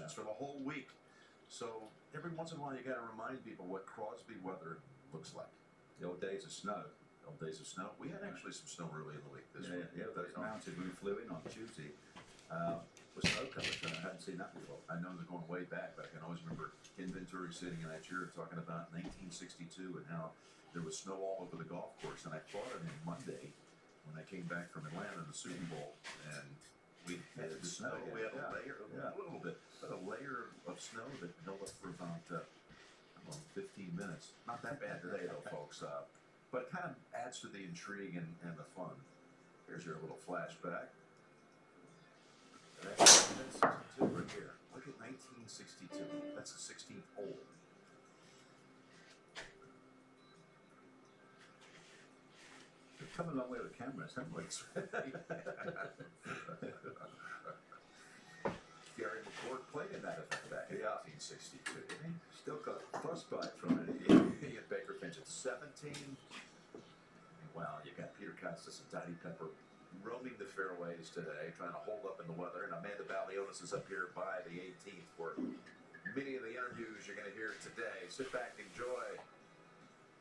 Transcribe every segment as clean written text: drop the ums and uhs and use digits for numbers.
conditions for the whole week. So every once in a while, you got to remind people what Crosby weather looks like. The old days of snow. The old days of snow. We had actually some snow early in the week this week. Yeah, those mountains we flew in on Tuesday with snow covers, and I hadn't seen that before. I know they're going way back, but I can always remember Ken Venturi sitting in that chair talking about 1962 and how there was snow all over the golf course. And I thought of him Monday when I came back from Atlanta, the Super Bowl, and we had snow. We had a layer, a little bit, but a layer of snow that held up for about, I don't know, 15 minutes. Not that bad today, though, folks. But it kind of adds to the intrigue and the fun. Here's your little flashback. That's 1962 right here. Look at 1962. That's the 16th hole. We've come a long way with cameras, haven't we? Gary McCord played in that event back in 1962, didn't he? Still got frostbite from it. He had Baker Finch at 17. Well, you got Peter Costas and Dottie Pepper roaming the fairways today, trying to hold up in the weather. And Amanda Balionis is up here by the 18th for many of the interviews you're going to hear today. Sit back and enjoy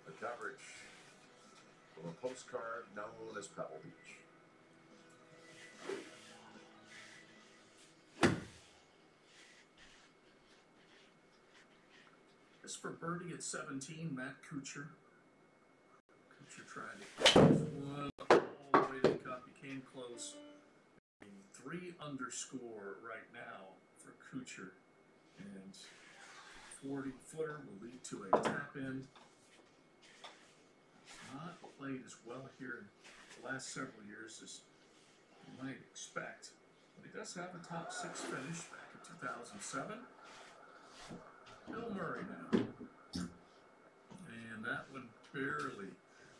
the coverage from a postcard known as Pebble Beach. This for birdie at 17, Matt Kuchar. Kuchar trying to get this one all the way to the cup. He came close. A 3 under score right now for Kuchar. And 40-footer will lead to a tap-in. Not played as well here in the last several years as you might expect. But he does have a top 6 finish back in 2007. Bill Murray now. And that one barely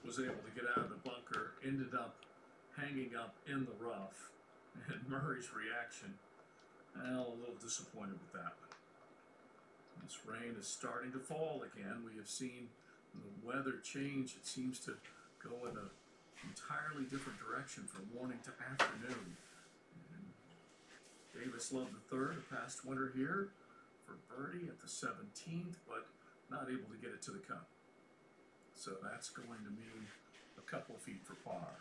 was able to get out of the bunker, ended up hanging up in the rough. And Murray's reaction, well, a little disappointed with that one. This rain is starting to fall again. We have seen the weather change. It seems to go in an entirely different direction from morning to afternoon. And Davis Love III, a past winner here for birdie at the 17th, but not able to get it to the cup. So that's going to mean a couple of feet for par.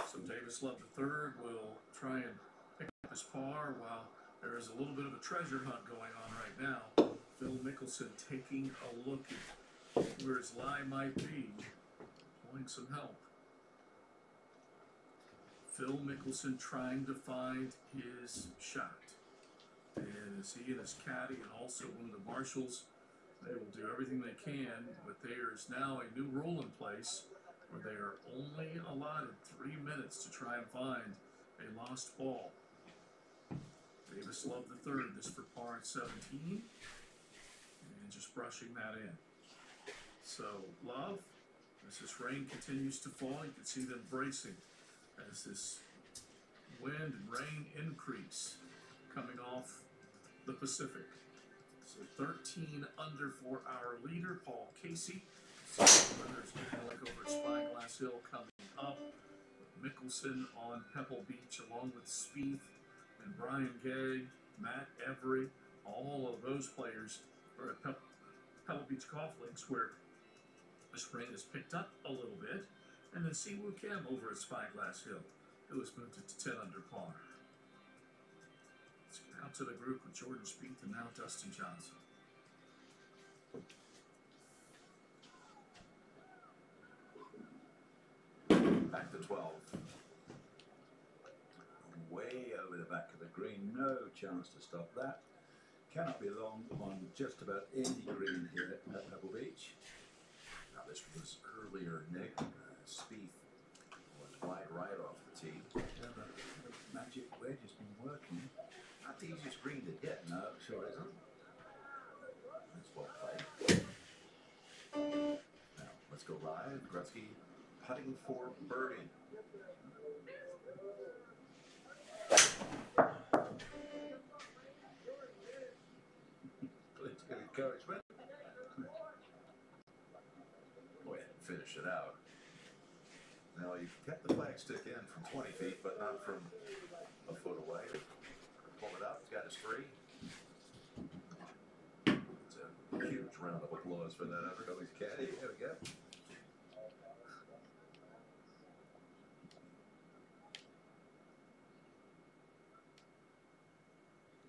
So Davis Love III will try and pick up his par while there is a little bit of a treasure hunt going on right now. Phil Mickelson taking a look at where his lie might be, wanting some help. Phil Mickelson trying to find his shot. And as he and his caddy and also one of the marshals, they will do everything they can, but there is now a new rule in place where they are only allotted 3 minutes to try and find a lost ball. Davis Love III, this for par at 17, and just brushing that in. So Love, as this rain continues to fall, you can see them bracing as this wind and rain increase coming off the Pacific. So 13 under for our leader, Paul Casey. So there's Malik over at Spyglass Hill coming up. Mickelson on Pebble Beach along with Spieth and Brian Gay, Matt Every. All of those players are at Pebble Beach Golf Links where this rain has picked up a little bit. And then Siwoo Kim over at Spyglass Hill, who has moved it to 10 under par. Let's get out to the group with Jordan Spieth and now Dustin Johnson. Back to 12. Way over the back of the green, no chance to stop that. Cannot be long on just about any green here at Pebble Beach. Now this was earlier, Nick. Spieth was wide right off the tee. Yeah, the magic wedge has been working. Not the easiest green to hit. No, sure isn't. That's well played. Now let's go live. Gretzky putting for birdie. It's good encouragement. Go ahead and finish it out. Now you've kept the flag flag stick in from 20 feet, but not from a foot away. Pull it up. He's got his three. It's a huge round of applause for that effort of his caddy. There we go.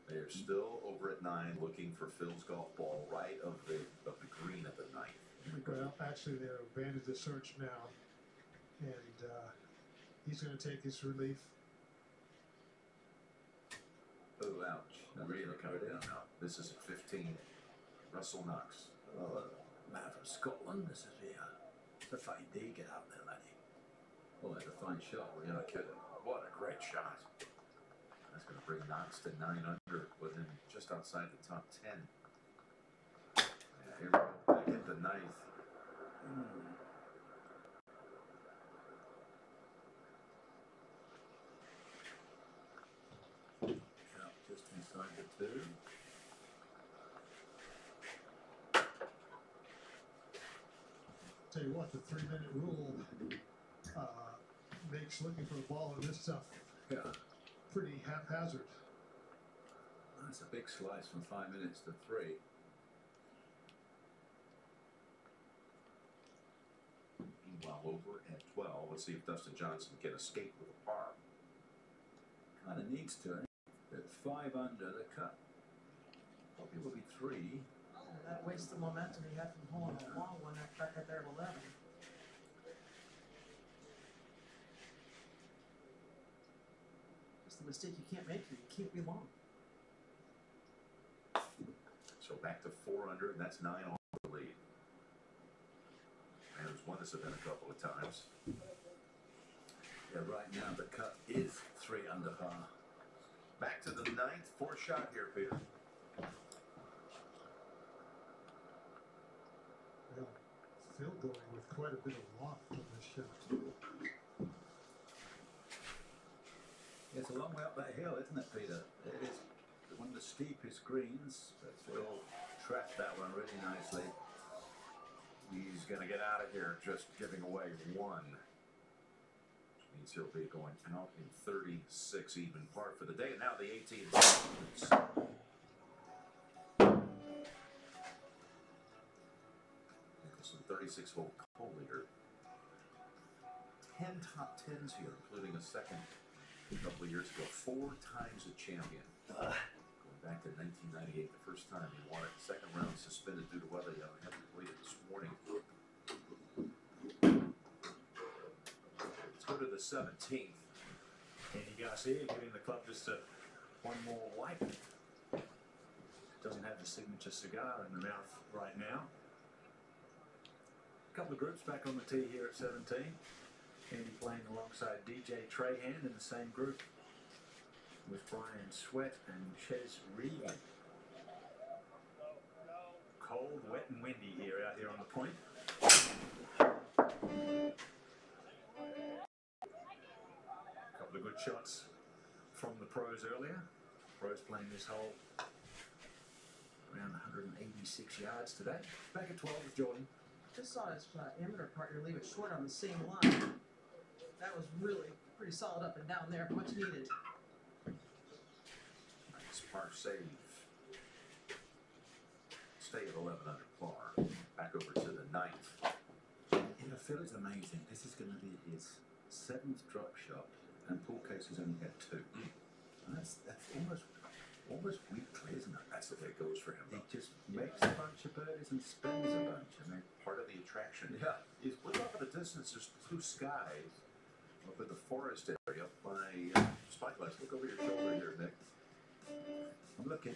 They're still over at 9, looking for Phil's golf ball right of the green at the 9th. Well, actually, they're abandoned the search now, and he's going to take his relief. Oh, ouch. That's Really coming good, down now. This is at 15. Russell Knox. Oh, man from Scotland, this is here. It's a fine day, get out there, laddie. Oh, that's a fine shot. You're not kidding. What a great shot. That's going to bring Knox to 9 under, within just outside the top 10. Yeah, here we go. Back at the 9th. Out just inside the 2. Tell you what, the 3-minute rule makes looking for a ball in this stuff pretty haphazard. That's a big slice from 5 minutes to 3. Meanwhile, over at 12, let's see if Dustin Johnson can escape with a par. Kind of needs to. At 5 under the cut. Probably will be 3. That wastes the momentum he had from holding a long one back at there at 11. It's the mistake you can't make here. You can't be long. So back to 4 under, and that's 9 off the lead. And there's won this event a couple of times. Yeah, right now the cut is 3 under par. Back to the 9th, 4th shot here, Peter. Well, Phil going with quite a bit of loft on this shot. It's a long way up that hill, isn't it, Peter? It is one of the steepest greens, but Phil trapped that one really nicely. He's going to get out of here just giving away 1. Which means he'll be going out in 36 even par for the day. And now the 18. Nicholson, 36-hole co-leader. 10 top 10s here, including a second a couple of years ago. 4 times a champion. Going back to 1998, the first time he won it. Second round suspended due to weather. Had to wait it this morning. Let's go to the 17th. Andy Garcia giving the club just one more wipe. Doesn't have the signature cigar in the mouth right now. A couple of groups back on the tee here at 17. Andy playing alongside DJ Trahan in the same group with Brian Sweat and Ches Reed. Cold, wet and windy here out here on the point. A couple of good shots from the pros earlier. Pros playing this hole around 186 yards today. Back at 12 with Jordan. Just saw his amateur partner leave it short on the same line. That was really pretty solid up and down there, much needed. Nice par save. Stay at 11 under par. Back over to the 9th. You know, Phil is amazing. This is going to be his 7th drop shot, and Paul Case has only had 2. And that's almost weekly, isn't it? That's the way it goes for him. He just makes a bunch of birdies and spends a bunch. I mean, Part of the attraction. yeah. Is look off at the distance. There's blue skies up in the forest area up by Spyglass. Look over your shoulder here, Nick. I'm looking.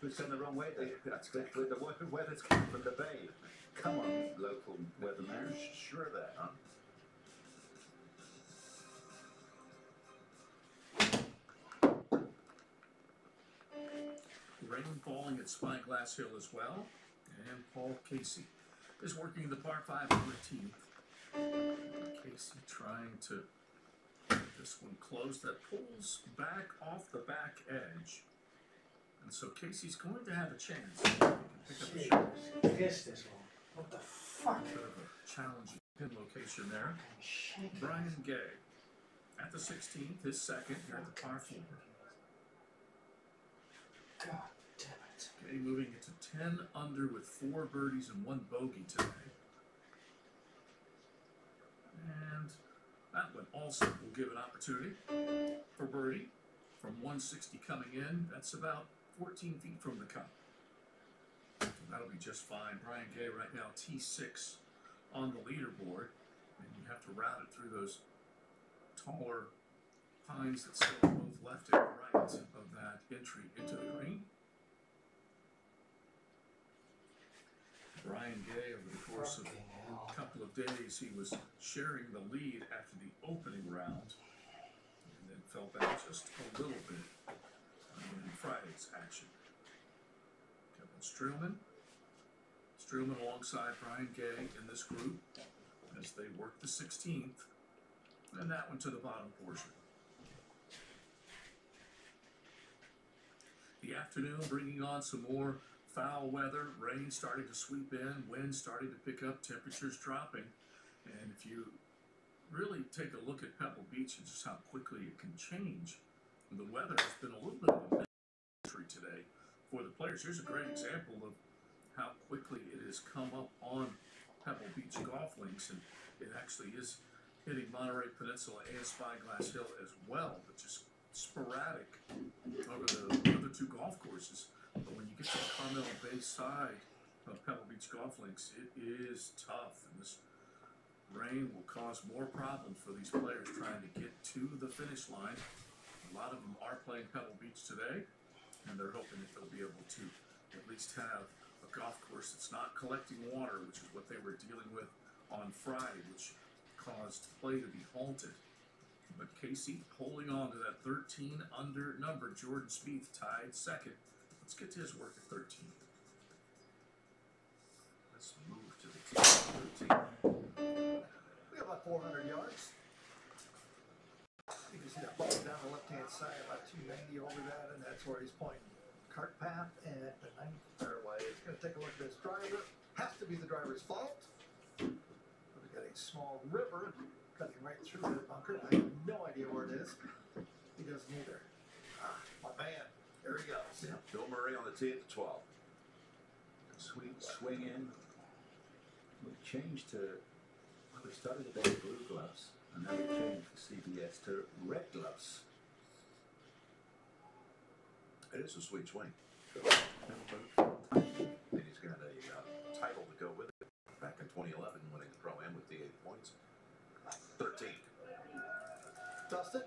Looks on the wrong way there. That's the weather's coming from the bay. Come on, local weatherman. You're sure of that, huh? Rain falling at Spyglass Hill as well. And Paul Casey is working the par 5 13th. Casey trying to get this one close. That pulls back off the back edge. And so Casey's going to have a chance. He can pick up a shot. Piss this one. What the fuck? Bit of a challenging pin location there. Brian Gay at the 16th, his second here at the par 4. God damn it. Gay moving it to 10 under with 4 birdies and 1 bogey today. And that one also will give an opportunity for birdie from 160 coming in. That's about 14 feet from the cup. That'll be just fine. Brian Gay right now T6 on the leaderboard, and you have to route it through those taller pines that sit on both left and right of that entry into the green. Brian Gay, over the course of a couple of days, he was sharing the lead after the opening round, and then fell back just a little bit in Friday's action. Kevin Streelman alongside Brian Gay in this group as they work the 16th, and that one to the bottom portion. The afternoon bringing on some more foul weather, rain starting to sweep in, wind starting to pick up, temperatures dropping. And if you really take a look at Pebble Beach and just how quickly it can change, the weather has been a little bit of a mystery today for the players. Here's a great example of how quickly it has come up on Pebble Beach golf links, and it actually is hitting Monterey Peninsula and Spyglass Hill as well, but just sporadic over the other 2 golf courses. But when you get to the Carmel Bay side of Pebble Beach golf links, it is tough, and this rain will cause more problems for these players trying to get to the finish line. A lot of them are playing Pebble Beach today, and they're hoping that they'll be able to at least have a golf course that's not collecting water, which is what they were dealing with on Friday, which caused play to be halted. But Casey holding on to that 13 under number. Jordan Spieth tied second. Let's get to his work at 13. Let's move to the tee. 13. We got about 400 yards. You can see that ball down the left-hand side, about 290 over that, and that's where he's pointing. Cart path and the 9th fairway. It's going to take a look at this driver. Has to be the driver's fault. We've got a small river cutting right through that bunker. I have no idea where it is. He doesn't either. My man. There he goes. Yeah, Bill Murray on the tee at the 12. Sweet swing in. We changed to, well, we started the day with blue gloves, and now we changed for CBS to red gloves. It is a sweet swing. And he's got a title to go with it. Back in 2011, winning the Pro-Am with the 8 points. 13. Dustin,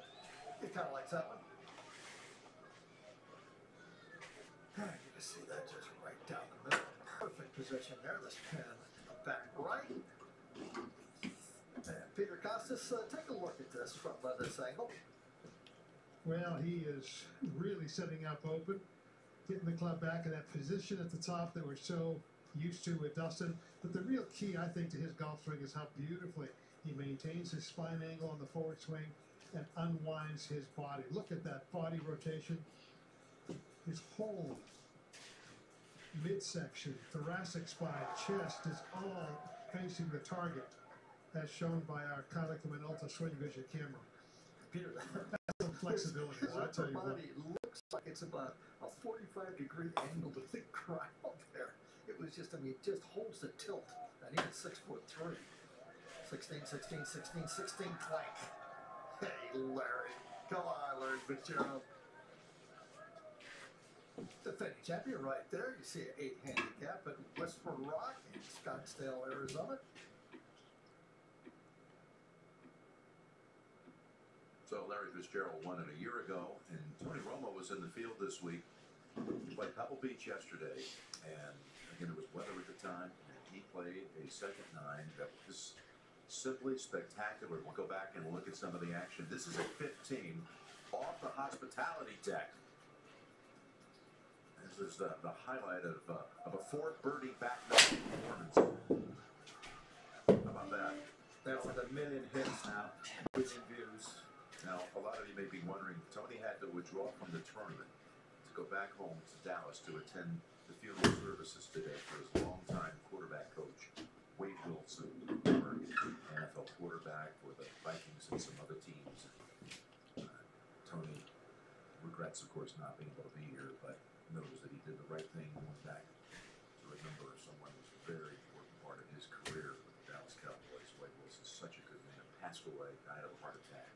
he kind of likes that one. You can see that just right down the middle. Perfect position there. This pin back right. And Peter Costas, take a look at this from this angle. Well, he is really setting up open, getting the club back in that position at the top that we're so used to with Dustin. But the real key, I think, to his golf swing is how beautifully he maintains his spine angle on the forward swing and unwinds his body. Look at that body rotation. His whole midsection, thoracic spine, chest is all facing the target, as shown by our Konica Minolta Swing Vision camera. Peter, That's some flexibility. his Well, I tell upper you what. body looks like it's about a 45-degree angle to the ground there. It was just, I mean, it just holds the tilt. And he is 6'3". 16, 16, 16, 16 clank. Hey, Larry. Come on, Larry Fitzgerald. The defending champion right there. You see an 8 handicap at Westford Rock in Scottsdale, Arizona. So Larry Fitzgerald won it a year ago, and Tony Romo was in the field this week. He played Pebble Beach yesterday, and again, it was weather at the time, and he played a second 9 that was simply spectacular. We'll go back and look at some of the action. This is a 15 off the hospitality deck. This is the highlight of a 4 birdie back-nine performance. How about that? That's like a million hits now. Million views. Now, a lot of you may be wondering, Tony had to withdraw from the tournament to go back home to Dallas to attend the funeral services today for his longtime quarterback coach, Wade Wilson, former NFL quarterback for the Vikings and some other teams. Tony regrets, of course, not being able to be here, but knows that he did the right thing going back to remember someone who was a very important part of his career with the Dallas Cowboys. Wade Wilson's such a good man. Passed away, died of a heart attack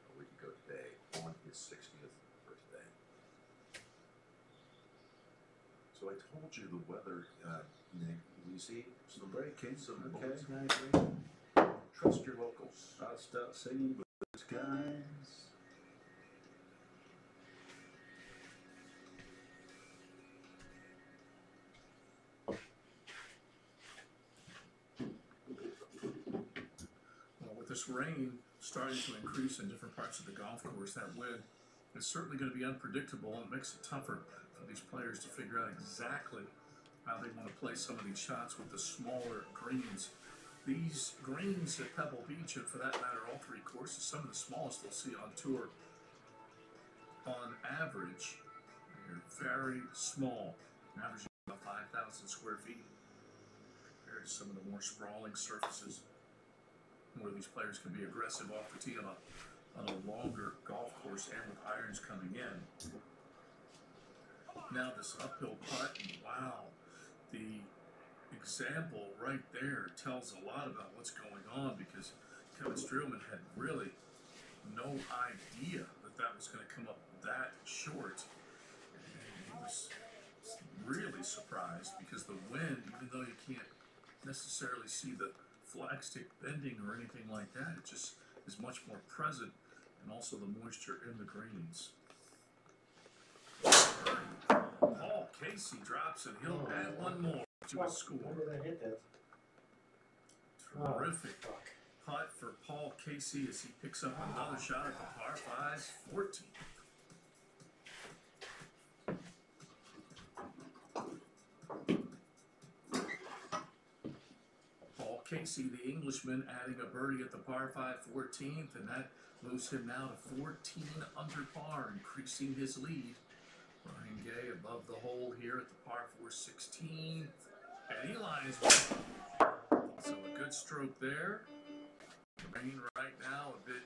a week ago today on his 60th birthday. So I told you the weather, Nick, you see some Breaking. some Okay. bullets. Trust your locals. I'll start singing Blue Skies. Well, with this rain starting to increase in different parts of the golf course, that wind is certainly going to be unpredictable, and it makes it tougher for these players to figure out exactly how they want to play some of these shots with the smaller greens. These greens at Pebble Beach, and for that matter all three courses, some of the smallest they'll see on tour, on average, they're very small, averaging about 5,000 square feet compared to some of the more sprawling surfaces where these players can be aggressive off the tee on a longer golf course and with irons coming in. Now this uphill putt, and wow, the example right there tells a lot about what's going on, because Kevin Streelman had really no idea that that was going to come up that short. And he was really surprised because the wind, even though you can't necessarily see the flagstick bending or anything like that, it just is much more present, and also the moisture in the greens. Paul Casey drops, and he'll add one more to his score. Where did I hit that? Terrific putt for Paul Casey as he picks up another shot at the par 5, 14. Paul Casey, the Englishman, adding a birdie at the par 5, 14th, and that moves him now to 14 under par, increasing his lead. Brian Gay above the hole here at the par 4, 16th, and he lines one. So a good stroke there. The rain right now a bit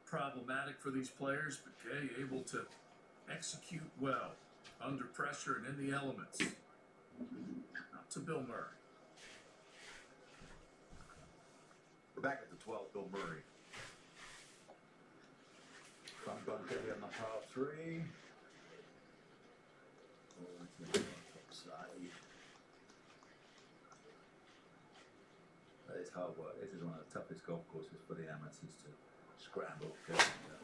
problematic for these players, but Gay able to execute well under pressure and in the elements. Out to Bill Murray. We're back at the 12th, Bill Murray. Front bunker here on the par 3. Oh, it's the upside. That is hard work. This is one of the toughest golf courses for the amateurs to scramble.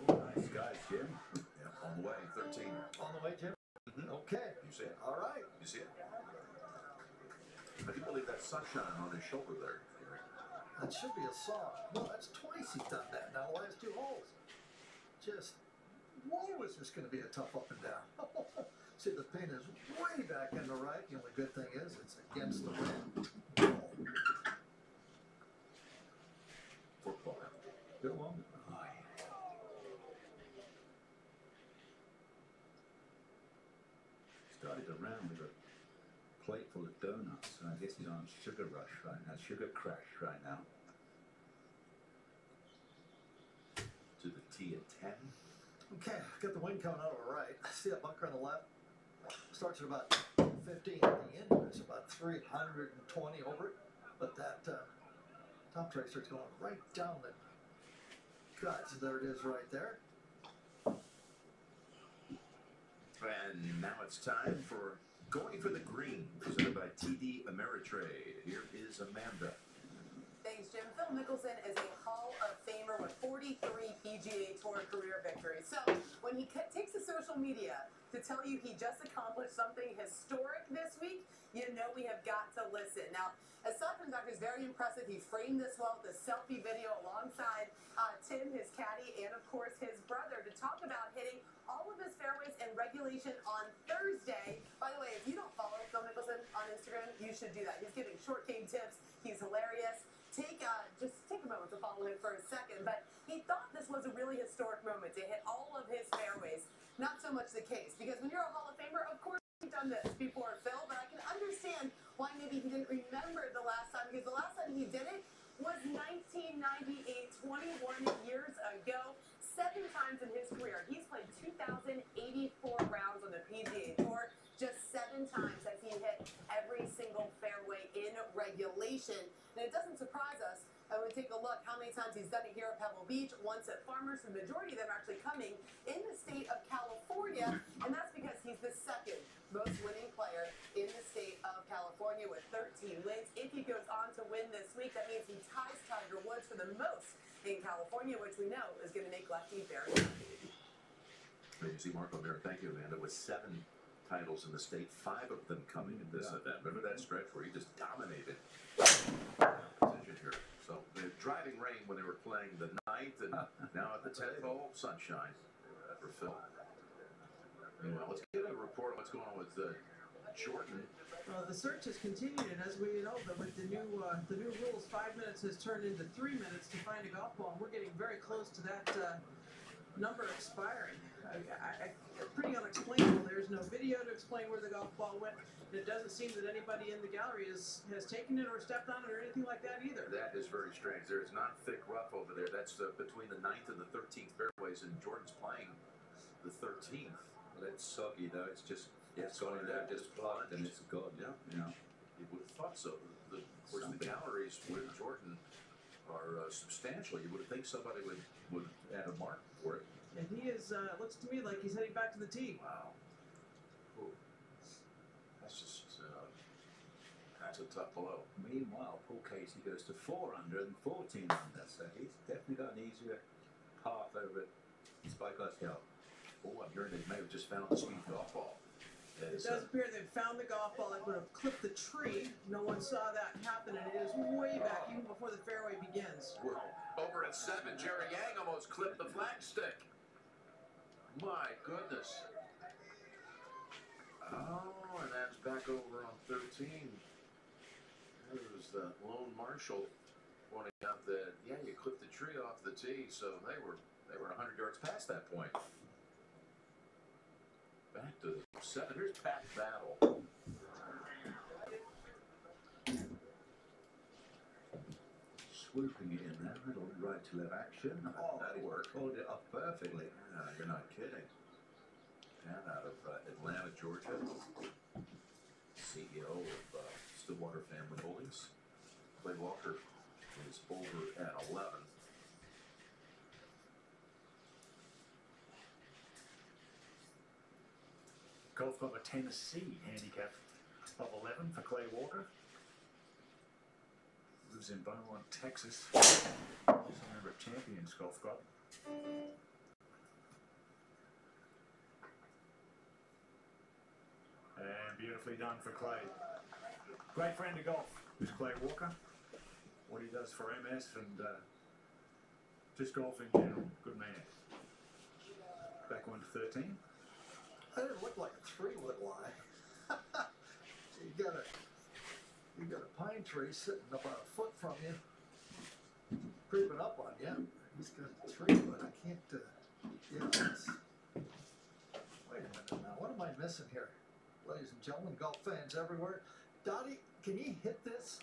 Oh, nice guys, Jim. Yeah, on the way, 13. On the way, Jim? Okay. You see it? All right. You see it? I do believe that sunshine on his shoulder there. That should be a soft. No, that's twice he's done that now, the last 2 holes. Just, whoa, is this going to be a tough up and down? See, the pin is way back in the right. The only good thing is it's against the wind. Football. Good one. Started the round with a plate full of donuts, so I guess he's on sugar rush right now, sugar crash right now. To the tee at 10. Okay, got the wind coming out of the right. See that bunker on the left? Starts at about 15 at the end. It's about 320 over it. But that top tracer's going right down the guts. There it is right there. And now it's time for Going for the Green, presented by TD Ameritrade. Here is Amanda. Thanks, Jim. Phil Mickelson is a Hall of Famer with 43 PGA Tour career victories. So when he takes to social media to tell you he just accomplished something historic this week, you know we have got to listen. Now, aside from the fact he's very impressive, he framed this well with a selfie video alongside Tim, his caddy, and of course his brother, to talk about hitting all of his fairways in regulation on Thursday. By the way, if you don't follow Phil Mickelson on Instagram, you should do that. He's giving short game tips. He's hilarious. Just take a moment to follow him for a second. But he thought this was a really historic moment to hit all of his fairways. Not so much the case, because when you're a Hall of Famer, of course you've done this before, Phil, but I can understand why maybe he didn't remember the last time, because the last time he did it was 1998, 21 years ago. 7 times in his career. He's played 2,084 rounds on the PGA Tour. Just 7 times has he hit every single fairway in regulation. And it doesn't surprise us when we take a look how many times he's done it here at Pebble Beach, once at Farmers. The majority of them are actually coming in the state of California, and that's because he's the 2nd most winning player in the state of California with 13 wins. If he goes on to win this week, that means he ties Tiger Woods for the most in California, which we know is going to make Lefty very happy. You see Marco there, thank you, Amanda, with 7 titles in the state, 5 of them coming in this event. Remember that stretch where he just dominated competition here. So the driving rain when they were playing the 9th, and now at the 10th hole, sunshine for Phil. Meanwhile, let's get a report on what's going on with Jordan. Well, the search has continued, and as we know, with the new rules, 5 minutes has turned into 3 minutes to find a golf ball, and we're getting very close to that number expiring. Pretty unexplainable. There's no video to explain where the golf ball went. It doesn't seem that anybody in the gallery has taken it or stepped on it or anything like that either. That is very strange. There's not thick rough over there. That's between the 9th and the 13th fairways, and Jordan's playing the 13th. Well, it's soggy though. It's just going there, just plugged, and it's gone. Yeah. You would have thought so. Of course, the galleries with Jordan are substantial. You would think somebody would add a mark for it. And he is, looks to me like he's heading back to the tee. Wow. Ooh. That's just, that's a tough blow. Meanwhile, Paul Casey goes to 4 under and 14 under, so he's definitely got an easier path over at Spyglass Hill. Oh, I'm hearing they may have just found the sweet golf ball. It does appear they've found the golf ball that would have clipped the tree. No one saw that happen, and it is way back, even before the fairway begins. Well, over at 7, Jerry Yang almost clipped the flagstick. My goodness. Oh, and that's back over on 13. There's the lone marshal pointing out that, yeah, you clipped the tree off the tee, so they were 100 yards past that point. Back to 7. Here's Pat Battle. Swooping it in there, little right to left action. Oh, that'll work. Pulled it off perfectly. You're not kidding. Pat out of Atlanta, Georgia. CEO of Stillwater Family Holdings. Clay Walker is over at 11. Golf Club of Tennessee, handicap of 11 for Clay Walker. Lives in Beaumont, Texas. He's a member of Champions Golf Club. And beautifully done for Clay. Great friend of golf is Clay Walker. What he does for MS and just golf in general. Good man. Back on to 13. That didn't look like a tree would lie. you got a pine tree sitting about a foot from you, creeping up on you. He's got a tree, but I can't. Wait a minute now. What am I missing here, ladies and gentlemen, golf fans everywhere? Dottie, can you hit this?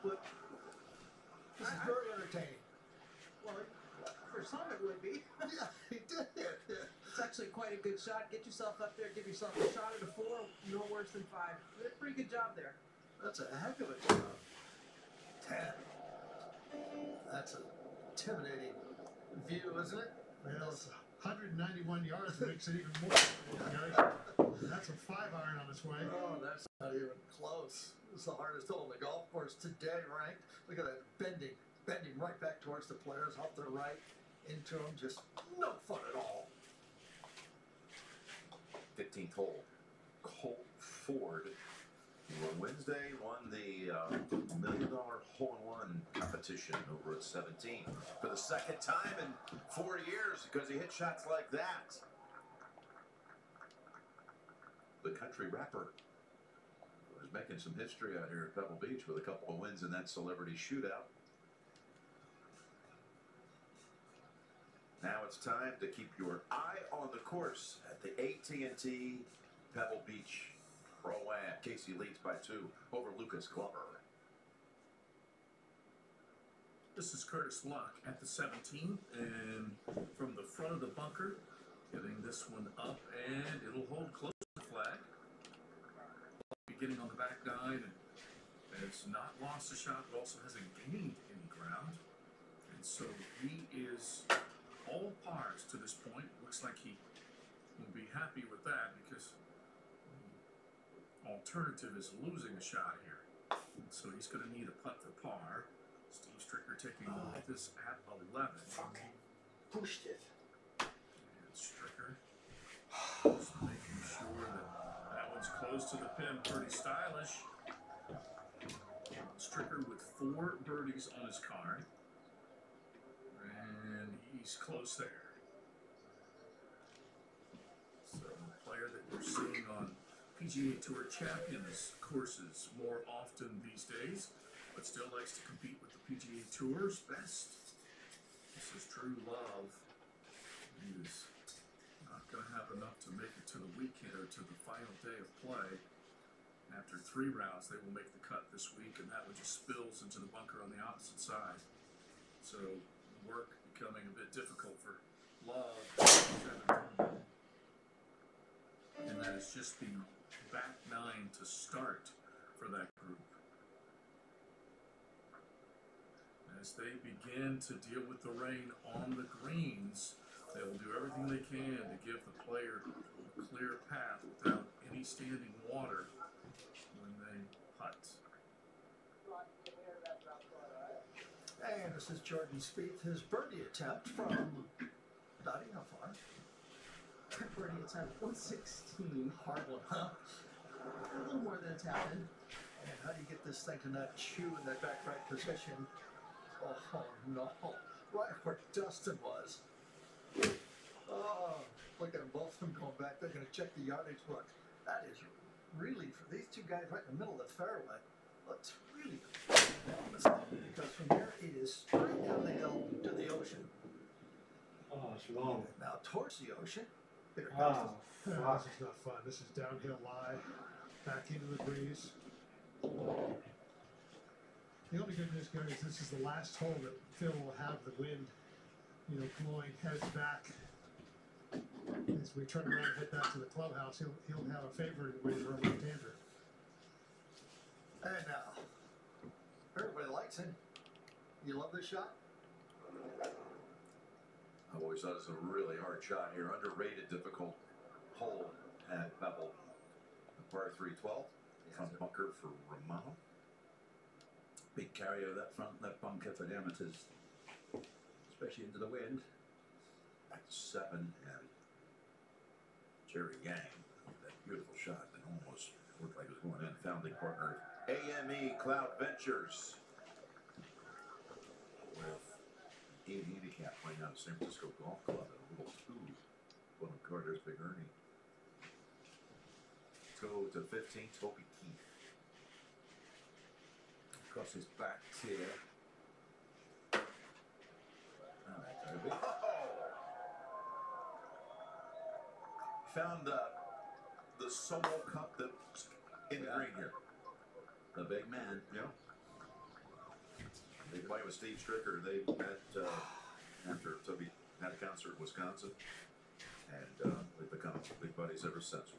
Look, this is very entertaining. Well, for some it would be. Yeah, he did it. It's actually quite a good shot. Get yourself up there, give yourself a shot at a 4, no worse than 5. Did a pretty good job there. That's a heck of a job. 10. That's an intimidating view, isn't it? Well, it's 191 yards, makes it even more difficult. That's a 5-iron on its way. Oh, that's not even close. It's the hardest hole in the golf course today, ranked. Look at that bending right back towards the players, off their right, into them. Just no fun at all. 15th hole. Colt Ford, who on Wednesday won the $1 million hole-in-one competition over at 17 for the 2nd time in 4 years because he hit shots like that. The country rapper was making some history out here at Pebble Beach with a couple of wins in that celebrity shootout. Now it's time to keep your eye on the course at the AT&T Pebble Beach Pro-Am. Casey leads by 2 over Lucas Glover. This is Curtis Luck at the 17, and from the front of the bunker, getting this one up, and it'll hold close to the flag. Beginning on the back 9, and has not lost a shot, but also hasn't gained any ground. And so he is all pars to this point. Looks like he will be happy with that because the alternative is losing a shot here. So he's going to need a putt for par. Steve Stricker taking a look at this at 11. Pushed it. And Stricker just making sure that one's close to the pin. Pretty stylish. Stricker with 4 birdies on his card. And he's close there. So a player that we're seeing on PGA Tour Champions courses more often these days, but still likes to compete with the PGA Tour's best. This is Drew Love. He is not going to have enough to make it to the weekend or to the final day of play. After 3 rounds, they will make the cut this week, and that one just spills into the bunker on the opposite side. So work becoming a bit difficult for Love. And that is just the back 9 to start for that group. As they begin to deal with the rain on the greens, they will do everything they can to give the player a clear path without any standing water when they putt. And this is Jordan Spieth, his birdie attempt from not even far. Birdie attempt 116. Hard one, huh? A little more than a tap in. And how do you get this thing to not chew in that back right position? Oh no. Right where Dustin was. Oh, look at them, both of them going back. They're going to check the yardage book. That is really, for these 2 guys right in the middle of the fairway, that's really because from there it is straight down the hill to the ocean. Oh, it's long. Now towards the ocean, here it comes. Yeah, this is not fun. This is downhill lie, back into the breeze. The only good news, Gary, is this is the last hole that Phil will have the wind, blowing heads back. As we turn around and head back to the clubhouse, he'll have a favoring wind for a left-hander. And now, everybody likes him. You love this shot? I've always thought it's a really hard shot here. Underrated, difficult hole at Pebble. The par 3 12. Front bunker for Romano. Big carry of that front left bunker for the amateurs, especially into the wind. Back to 7, and Jerry Yang, that beautiful shot that almost looked like it was going in. Founding partner AME Cloud Ventures with 8 handicap playing out of San Francisco Golf Club at a little 2. One of Carter's Big Ernie. Let's go to 15, Toby Keith. Across his back tier. All right, Toby. Found the solo cup that's in the green here. The big man. Yeah. They play with Steve Stricker. They met after Toby had a concert in Wisconsin, and they've become big buddies ever since.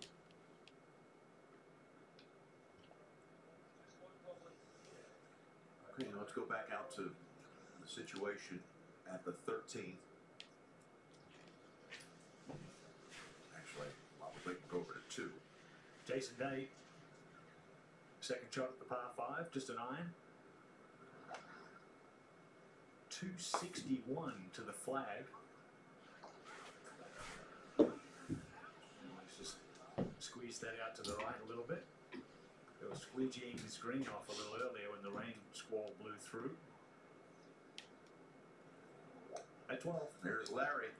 Okay, now let's go back out to the situation at the 13th. Actually, we can go over to 2. Jason Day, second shot at the par 5, just an iron. 261 to the flag. Let's just squeeze that out to the right a little bit. They were squeegeeing his green off a little earlier when the rain squall blew through. At 12. There's Larry.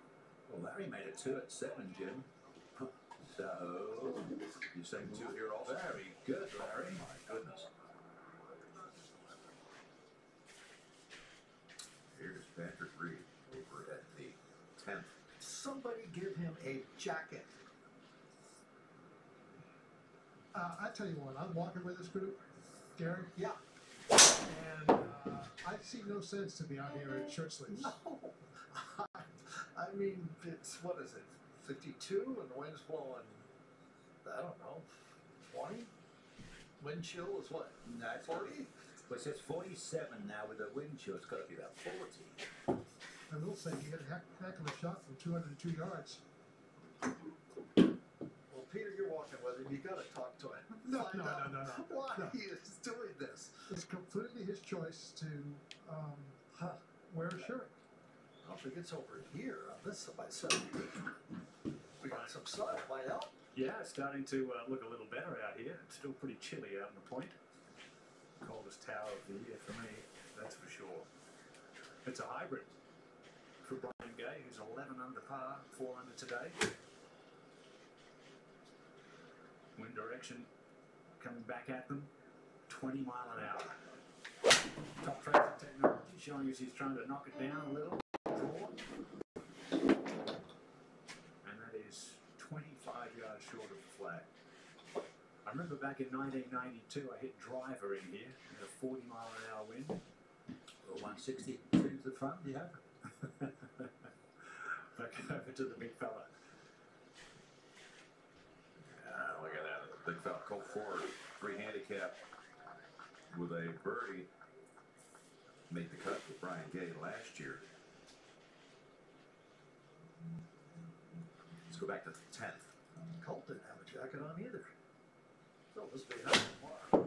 Well, Larry made a 2 at 7, Jim. So, You saying 2 here also? very good, Larry. My goodness. Here's Patrick Reed over at the 10th. Somebody give him a jacket. I tell you what, I'm walking with this group, Gary, Yeah. and I see no sense to be out here in shirt sleeves. No. I mean, it's, what is it, 52 and the wind's blowing, I don't know, 20? Wind chill is what, No, it's 40? Well, it says 47 now with the wind chill. It's got to be about 40. I will say he hit a heck of a shot from 202 yards. Well, Peter, you're walking with him. You got to talk to him. No, Find no, out no, no, no. why No. he is doing this. It's completely his choice to wear a shirt. Well, if it gets over here on this side, we got some sun. It might help. Yeah, it's starting to look a little better out here. It's still pretty chilly out in the point. Coldest tower of the year for me, that's for sure. It's a hybrid for Brian Gay, who's 11 under par, 4 under today. Wind direction coming back at them, 20 mile an hour. Top tracing technology showing us he's trying to knock it down a little. Draw. And that is 25 yards short of the flag. I remember back in 1992, I hit driver in here with a 40 mile an hour wind. Or 160 to the front, yeah. Back over to the big fella. Look at that. Big fella, Colt Ford, 3 handicap with a birdie. Made the cut with Brian Gay last year. Let's go back to the 10th. Colt didn't have a jacket on either. So it was behind the bar.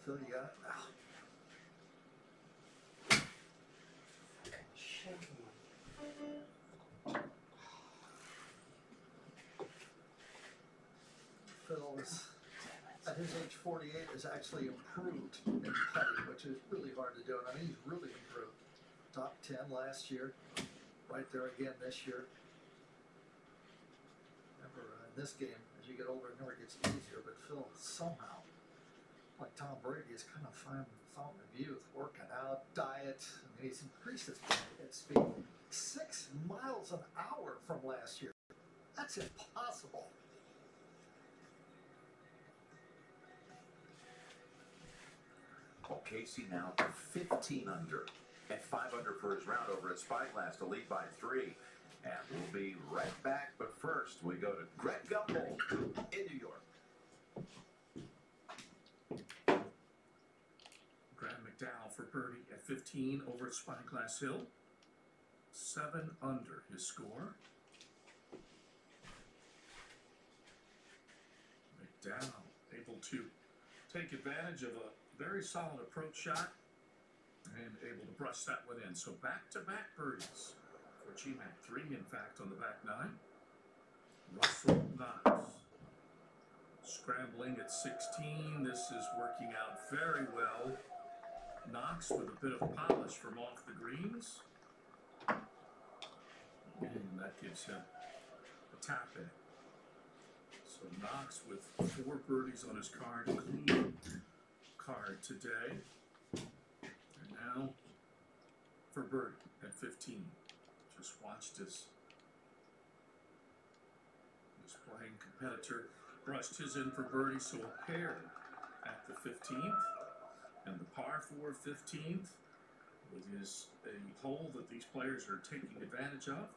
Phil, you got it now. Phil is, at his age 48, has actually improved in putting, which is really hard to do. And I mean, he's really improved. Top 10 last year, right there again this year. Remember, in this game, as you get older, it never gets easier. But Phil somehow, like Tom Brady, has kind of found of youth, working out, diet. I mean, he's increased his hit speed 6 miles an hour from last year. That's impossible. Paul Casey now 15 under and 5 under for his round over at Spyglass to lead by 3. And we'll be right back. But first, we go to Greg Gumbel in New York. Graham McDowell for birdie at 15 over at Spyglass Hill. 7 under his score. McDowell able to take advantage of a very solid approach shot and able to brush that one in. So back-to-back birdies for GMAC. 3, in fact, on the back 9. Russell Knox scrambling at 16. This is working out very well. Knox with a bit of polish from off the greens. And that gives him a tap in. So Knox with 4 birdies on his card, clean card today. And now for birdie at 15. Just watched his playing competitor brushed his in for birdie, so a pair at the 15th. And the par 4 15th is a hole that these players are taking advantage of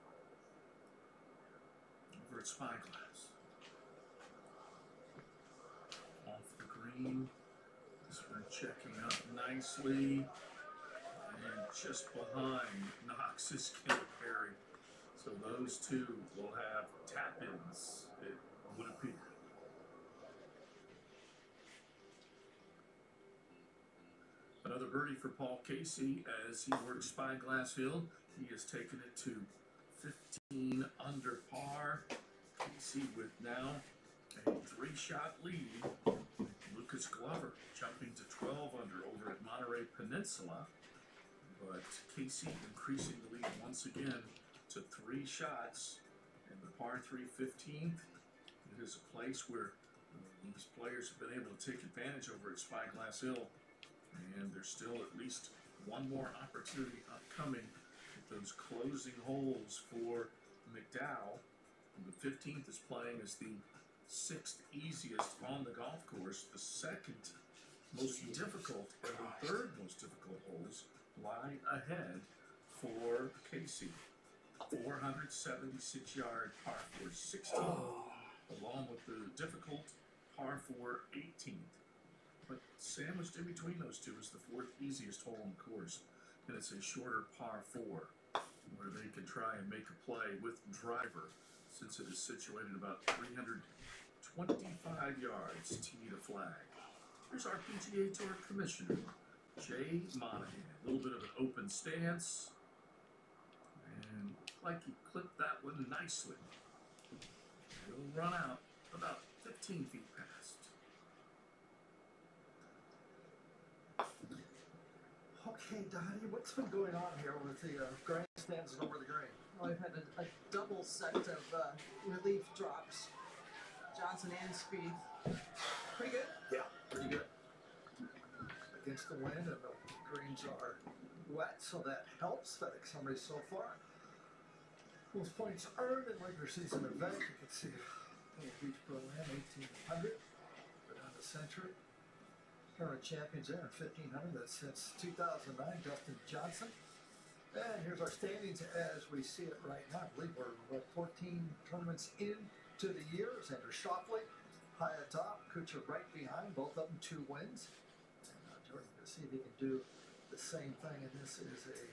over at Spyglass. Off the green, this one checking up nicely, and just behind Knox is Kelly Perry. So those two will have tap-ins, it would appear. Another birdie for Paul Casey as he works Spyglass Hill. He has taken it to 15 under par. Casey with now a 3-shot lead. Lucas Glover jumping to 12 under over at Monterey Peninsula. But Casey increasing the lead once again to 3 shots. And the par 3 15th, it is a place where these players have been able to take advantage over at Spyglass Hill. And there's still at least one more opportunity upcoming with those closing holes for McDowell The 15th is playing as the 6th easiest on the golf course. The 2nd most difficult and the 3rd most difficult holes lie ahead for Casey. 476-yard par 4 16th, along with the difficult par 4 18th. But sandwiched in between those two is the 4th easiest hole on the course, and it's a shorter par 4 where they can try and make a play with driver, since it is situated about 325 yards tee to flag. Here's our PGA Tour Commissioner, Jay Monahan. A little bit of an open stance, and like he clipped that one nicely. It'll run out about 15 feet past. Okay, Donnie, what's been going on here with the grandstands and over the green? Well, we've had a double set of relief drops. Johnson and Spieth. Pretty good. Yeah, pretty good. Against the wind, and the greens are wet, so that helps. FedEx summary so far. Most points earned in regular season event. You can see Pebble Beach Pro-Am 1800. Go down to Century. Current champions there in 1500. That's since 2009. Dustin Johnson. And here's our standings as we see it right now. I believe we're 14 tournaments into the year. Xander Schauffele high atop. Kuchar right behind. Both of them 2 wins. And Jordan, going to see if he can do the same thing. And this is a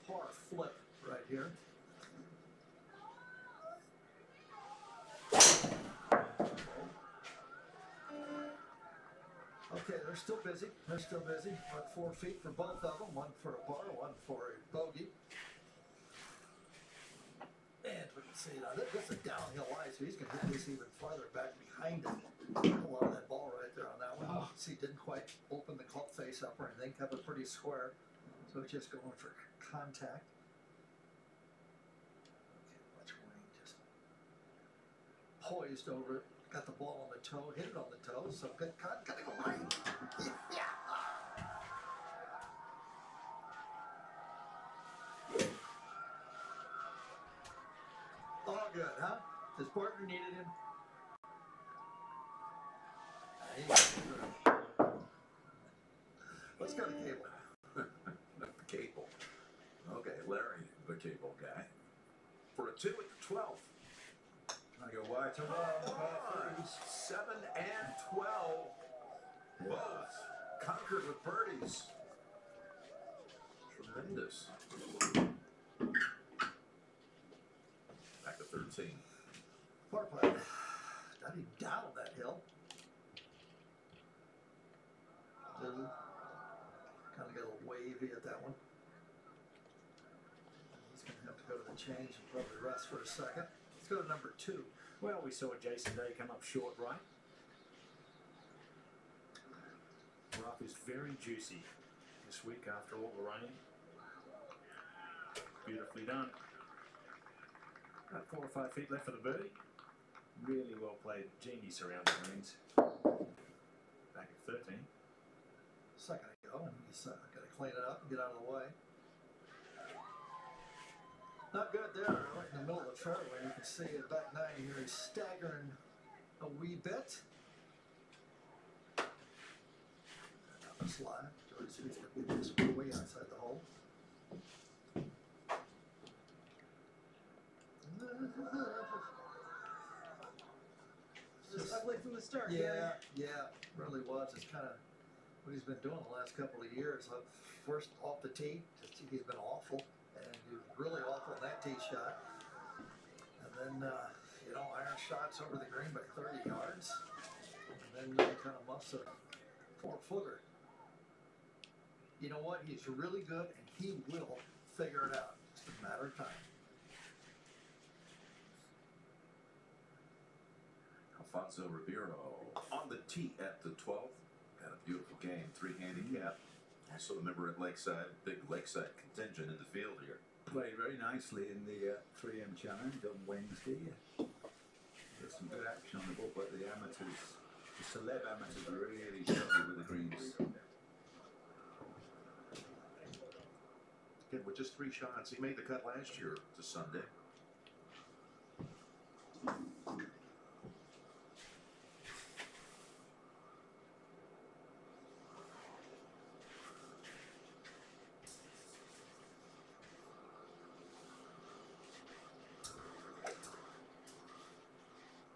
par flip right here. Okay, they're still busy. They're still busy. 4 feet for both of them. 1 for a par, 1 for a bogey. And we can see now this is a downhill lie, so he's going to hit this even farther back behind him. A lot of that ball right there on that one. You see, didn't quite open the club face up or anything. Kept it pretty square. So it's just going for contact. Okay, watch Wayne just poised over it. Got the ball on the toe, hit it on the toe, so good cut, gotta go right. Yeah. All good, huh? His partner needed him. Let's go to Cable. Cable. Okay, Larry, the cable guy. For a 2 at the 12th. Trying to go wide to right. 7 and 12. Both conquered with birdies. Tremendous. Back to 13. Par play. Not even down that hill. Kind of got a little wavy at that one. He's going to have to go to the change and probably rest for a second. Let's go to number 2. Well, we saw Jason Day come up short, right? Rough is very juicy this week after all the rain. Beautifully done. About 4 or 5 feet left for the birdie. Really well played. Genius around the greens. Back at 13. Second ago, and he's got to clean it up and get out of the way. Not good there, right in the middle of the fairway. You can see at back 90 here, he's staggering a wee bit. Down the slide. George Smith's going to be this way outside the hole. It was ugly from the start. Yeah, really was. It's kind of what he's been doing the last couple of years. First off the tee, he's been awful. And he was really awful on that tee shot. And then, iron shots over the green by 30 yards. And then kind of muffs a 4-footer. You know what? He's really good, and he will figure it out. It's a matter of time. Alfonso Ribeiro on the tee at the 12th. Had a beautiful game, 3 handicap. Also a member at Lakeside, big Lakeside contingent in the field here. Played very nicely in the 3M Challenge on Wednesday. There's some good action on the ball, but the amateurs, the celeb amateurs, really struggled with the greens. Again, with just 3 shots, he made the cut last year to Sunday.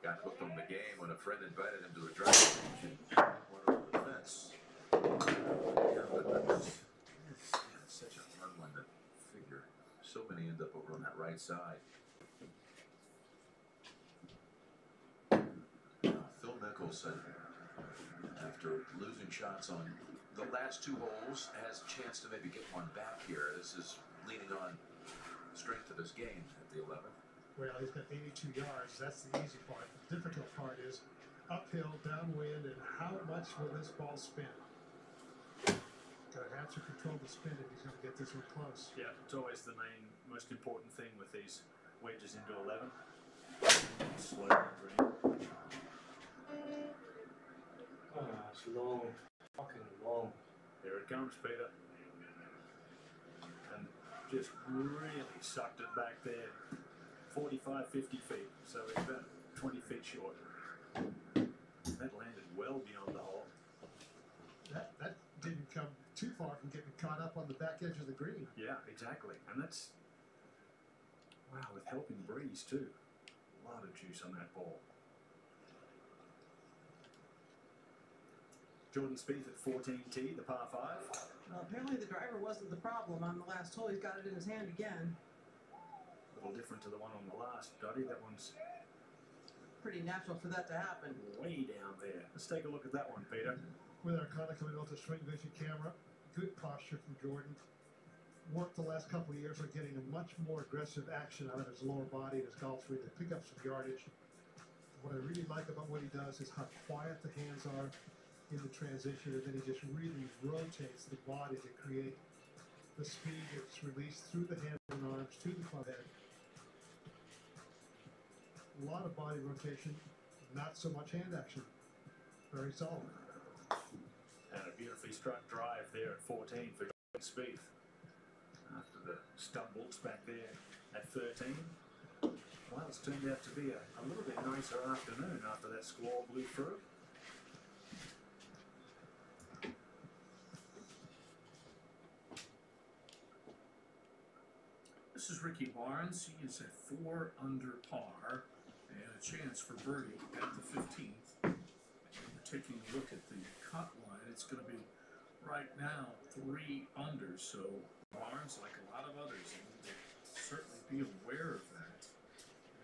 Got hooked on the game when a friend invited him to a driving range and went over the fence. Yeah, but that's such a hard one to figure. So many end up over on that right side. Phil Mickelson, after losing shots on the last two holes, has a chance to maybe get one back here. This is leaning on the strength of his game at the 11th. Well, he's got 82 yards. That's the easy part. The difficult part is uphill, downwind, and how much will this ball spin? Got to have to control the spin if he's going to get this one close. Yeah, it's always the most important thing with these wedges into 11. Slow and green. Oh, it's long. Fucking long. Here it comes, Peter. And just really sucked it back there. 45, 50 feet, so it's about 20 feet short. That landed well beyond the hole. That didn't come too far from getting caught up on the back edge of the green. Yeah, exactly. And that's, wow, with helping breeze too. A lot of juice on that ball. Jordan Spieth at 14T, the par 5. Well, apparently the driver wasn't the problem on the last hole. He's got it in his hand again. A little different to the one on the last, Dottie. That one's Pretty natural for that to happen. way down there. Let's take a look at that one, Peter. With our Konica Minolta Swing Vision camera, good posture from Jordan. Worked the last couple of years on getting a much more aggressive action out of his lower body and his golf swing to pick up some yardage. What I really like about what he does is how quiet the hands are in the transition, and then he just really rotates the body to create the speed that's released through the hands and arms to the club head. A lot of body rotation, not so much hand action. Very solid. And a beautifully struck drive there at 14 for Jordan Spieth. After the stumbles back there at 13. Well, it's turned out to be a little bit nicer afternoon after that squall blew through. This is Ricky Barnes. He is at 4 under par and a chance for birdie at the 15th. And we're taking a look at the cut line. It's going to be right now 3 under. So Barnes, like a lot of others, will certainly be aware of that.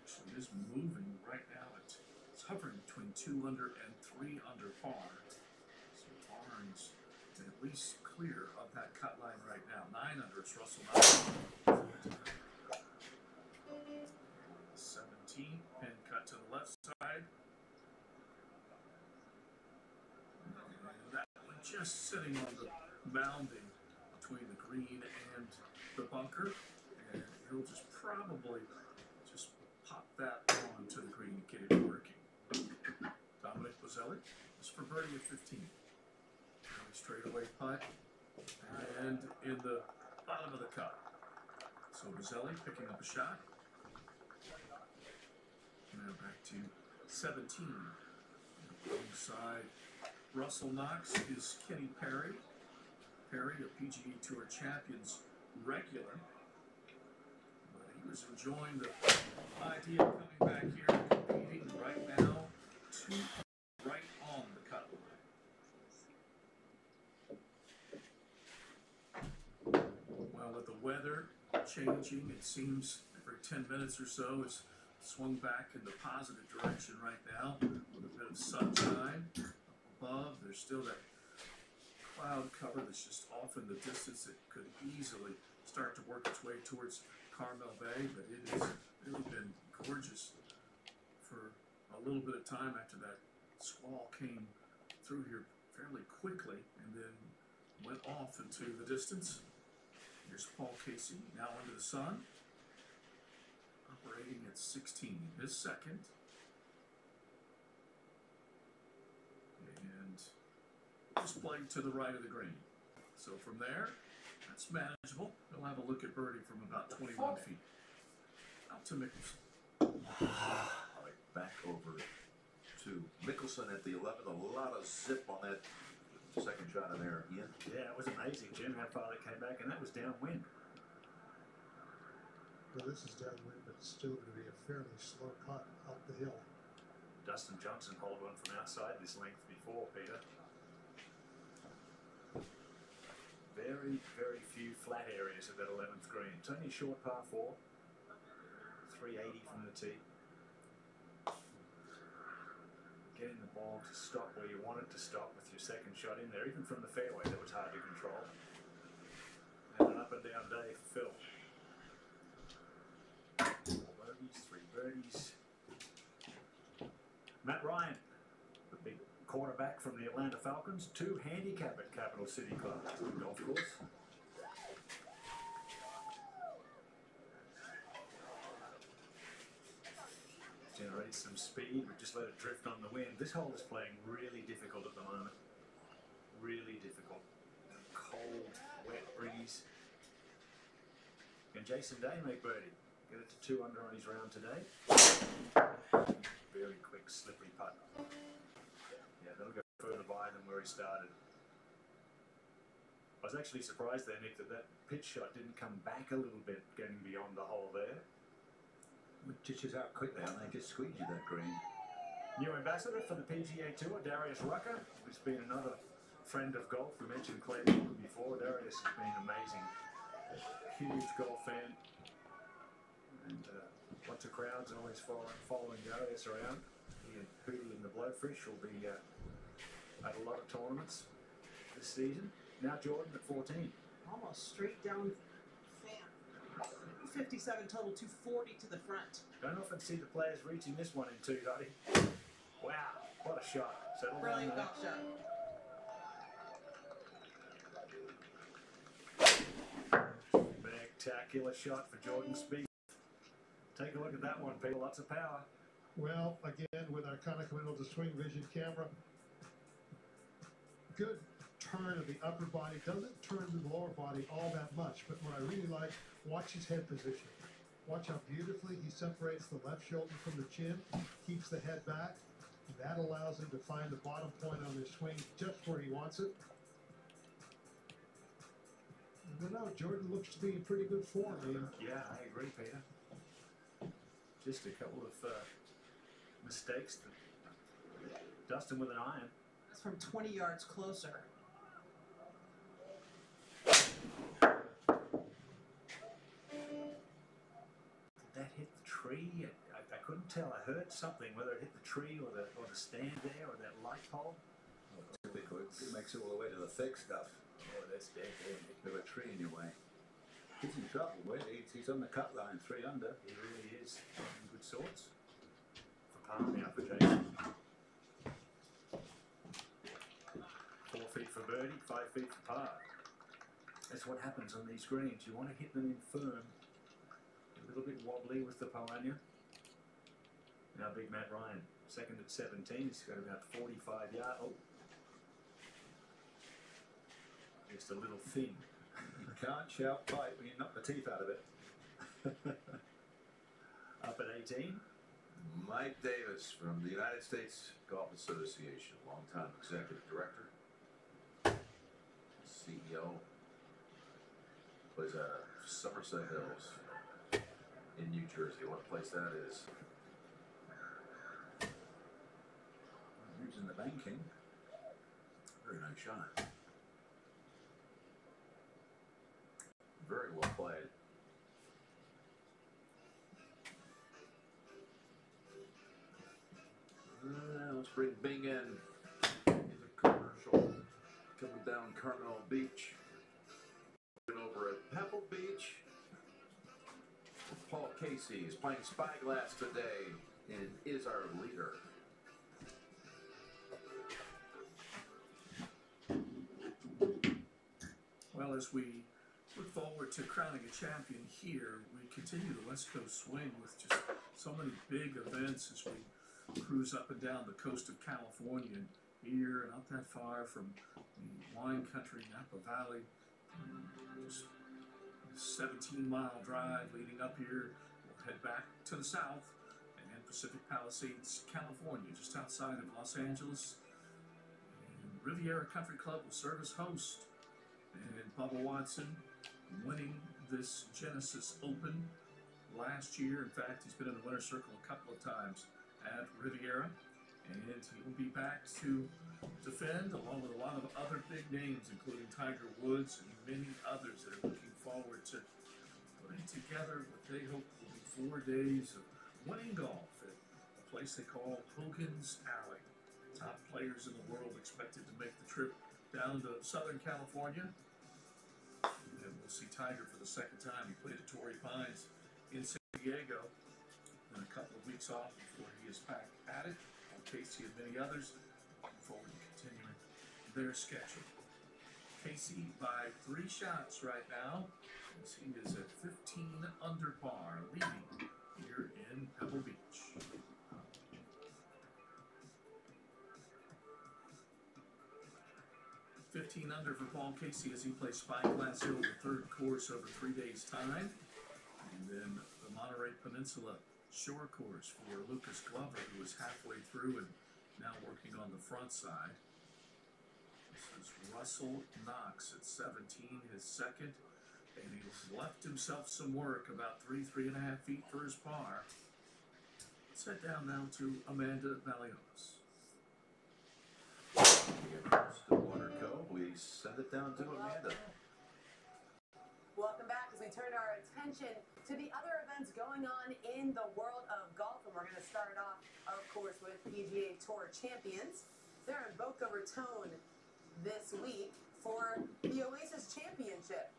Actually, is moving right now. It's hovering between 2 under and 3 under par. So Barnes is at least clear of that cut line right now. 9 under. It's Russell 9. 17, pin cut to the left side. And that one just sitting on the mounding between the green and the bunker. And he'll just probably just pop that onto the green and get it working. Dominic Bozelli is for birdie at 15. Straightaway putt. And in the bottom of the cup. So Bozelli picking up a shot. Now back to 17. Alongside Russell Knox is Kenny Perry. Perry, a PGA Tour Champions regular. But he was enjoying the idea of coming back here and competing right now. 2 right on the cut line. Well, with the weather changing, it seems every 10 minutes or so is swung back in the positive direction right now with a bit of sunshine above. There's still that cloud cover that's just off in the distance that could easily start to work its way towards Carmel Bay, but it has really been gorgeous for a little bit of time after that squall came through here fairly quickly and then went off into the distance. Here's Paul Casey, now under the sun, operating at 16, his second. And just playing to the right of the green. So from there, that's manageable. We'll have a look at birdie from about 21 feet. Out to Mickelson. All right, back over to Mickelson at the 11. A lot of zip on that second shot in there. Ian? Yeah, it was amazing, Jim, how far that came back, and that was downwind. Well, this is downwind, but it's still going to be a fairly slow putt up the hill. Dustin Johnson holed one from outside this length before, Peter. Very, very few flat areas at that 11th green. It's only a short par 4. 380 from the tee. Getting the ball to stop where you want it to stop with your second shot in there, even from the fairway, that was hard to control. And an up and down day for Phil. 4 birdies, 3 birdies. Matt Ryan, the big quarterback from the Atlanta Falcons, 2 handicap at Capital City Club golf course. Generates some speed, but just let it drift on the wind. This hole is playing really difficult at the moment. Really difficult. Cold, wet breeze. Can Jason Day make birdie? Get it to 2 under on his round today. Very quick, slippery putt. Yeah, that'll go further by than where he started. I was actually surprised there, Nick, that pitch shot didn't come back a little bit, getting beyond the hole there. Just how quickly, and they just squeeze you that green. New ambassador for the PGA Tour, Darius Rucker, who's been another friend of golf. We mentioned Clay Walker before. Darius has been amazing. Huge golf fan. And lots of crowds always following Darius around. He and Hootie and the Blowfish will be at a lot of tournaments this season. Now Jordan at 14. Almost straight down fan. 57 total, 240 to the front. Don't often see the players reaching this one in 2, Dottie. Wow, what a shot. Settle Brilliant down golf shot. Spectacular shot for Jordan Spieth. Take a look at that one, Peter. Lots of power. Well, again, with our Continental Swing Vision camera, good turn of the upper body. Doesn't turn the lower body all that much, but what I really like, watch his head position. Watch how beautifully he separates the left shoulder from the chin, keeps the head back. That allows him to find the bottom point on his swing just where he wants it. I don't know, Jordan looks to be in pretty good form, man. Yeah, I agree, Peter. Just a couple of mistakes. Dustin with an iron. That's from 20 yards closer. That hit the tree. I couldn't tell. I heard something, whether it hit the tree or the stand there or that light pole. Oh, typical. It makes it all the way to the thick stuff. Oh, that's dead there. With a tree in your way. He's in trouble. Wait, he's on the cut line, 3 under. He really is in good sorts. For par now for Jason. 4 feet for birdie, 5 feet for par. That's what happens on these greens. You want to hit them in firm. A little bit wobbly with the Poanya. Now big Matt Ryan, second at 17. He's got about 45 yards. Oh. Just a little thin. You can't shout pipe when you knock the teeth out of it. Up at 18. Mike Davis from the United States Golf Association, longtime executive director, CEO, plays at Somerset Hills in New Jersey. What a place that is. Using the banking. Very nice shot. Very well played. Let's bring Bing in. He's a commercial coming down Carmel Beach. Over at Pebble Beach. Paul Casey is playing Spyglass today and is our leader. Well, as we look forward to crowning a champion here, we continue the West Coast swing with just so many big events as we cruise up and down the coast of California and here and not that far from the wine country, Napa Valley. Just a 17-mile drive leading up here. We'll head back to the south and Pacific Palisades, California, just outside of Los Angeles. And Riviera Country Club will serve as host. And Bubba Watson winning this Genesis Open last year. In fact, he's been in the winner's circle a couple of times at Riviera. And he will be back to defend along with a lot of other big names, including Tiger Woods and many others that are looking forward to putting together what they hope will be 4 days of winning golf at a place they call Hogan's Alley. Top players in the world expected to make the trip down to Southern California. And we'll see Tiger for the second time. He played at Torrey Pines in San Diego. And a couple of weeks off before he is back at it. Casey and many others looking forward to continuing their schedule. Casey by 3 shots right now, as he is at 15 under par, leading here in Pebble Beach. $15 for Paul Casey as he plays Spyglass Hill, the third course over 3 days' time. And then the Monterey Peninsula Shore course for Lucas Glover, who is halfway through and now working on the front side. This is Russell Knox at 17, his second, and he's left himself some work, about 3.5 feet for his par. Let's head down now to Amanda Valios. Stillwater Co. We send it down to Amanda. Welcome back as we turn our attention to the other events going on in the world of golf. And we're going to start off, of course, with PGA Tour champions. They're in Boca Raton this week for the Oasis Championship.